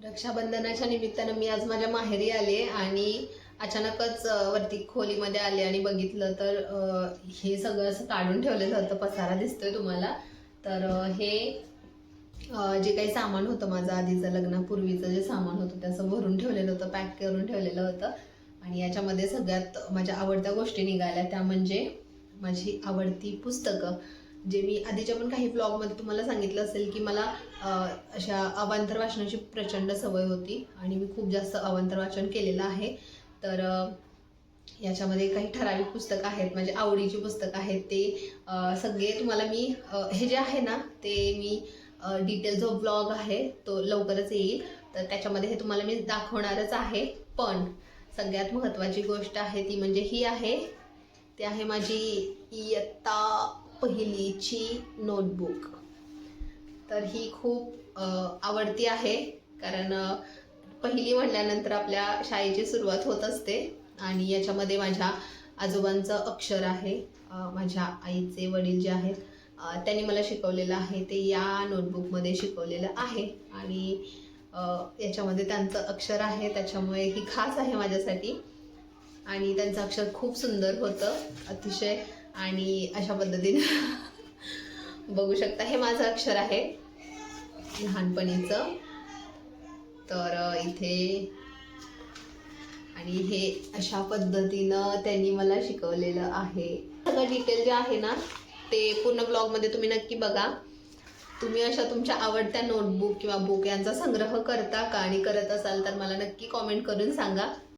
रक्षाबंधनाच्या निमित्तानं मी आज माझ्या माहेरी आले आणि अचानकच वरती खोलीमध्ये आले आणि बघितलं तर हे सगळं असं काढून ठेवलेलं होतं. पसारा दिसतोय तुम्हाला. तर हे जे काही सामान होतं माझं आधीचं लग्नापूर्वीचं जे सामान होतं त्याचं भरून ठेवलेलं होतं, पॅक करून ठेवलेलं होतं. आणि याच्यामध्ये सगळ्यात माझ्या आवडत्या गोष्टी निघाल्या, त्या म्हणजे माझी आवडती पुस्तकं. जे मी आधीच्या पण काही ब्लॉगमध्ये तुम्हाला सांगितलं असेल की मला अशा अवांतर वाचनाची प्रचंड सवय होती आणि मी खूप जास्त अवांतर वाचन केलेलं आहे. तर याच्यामध्ये काही ठराविक पुस्तकं आहेत, माझी आवडीची पुस्तकं आहेत. ते सगळे तुम्हाला मी हे जे आहे ना ते मी डिटेल जो ब्लॉग आहे तो लवकरच येईल, तर त्याच्यामध्ये हे तुम्हाला मी दाखवणारच आहे. पण सगळ्यात महत्त्वाची गोष्ट आहे ती म्हणजे ही आहे, ती आहे माझी इयत्ता पहिलीची नोटबुक. तर ही खूप आवडती आहे, कारण पहिली म्हणल्यानंतर आपल्या शाळेची सुरुवात होत असते आणि याच्यामध्ये माझ्या आजोबांचं अक्षर आहे. माझ्या आईचे वडील जे आहेत त्यांनी मला शिकवलेलं आहे ते या नोटबुकमध्ये शिकवलेलं आहे आणि याच्यामध्ये त्यांचं अक्षर आहे, त्याच्यामुळे ही खास आहे माझ्यासाठी. आणि त्यांचं अक्षर खूप सुंदर होतं अतिशय. आणि अशा पद्धतीने बघू शकता, हे माझं अक्षर आहे लहानपणीचं. तर इथे आणि हे अशा पद्धतीनं त्यांनी मला शिकवलेलं आहे. सगळं डिटेल जे आहे ना ते पूर्ण ब्लॉगमध्ये तुम्ही नक्की बघा. तुम्ही अशा तुमच्या आवडत्या नोटबुक किंवा बुक यांचा संग्रह करता का, आणि करत असाल तर मला नक्की कॉमेंट करून सांगा.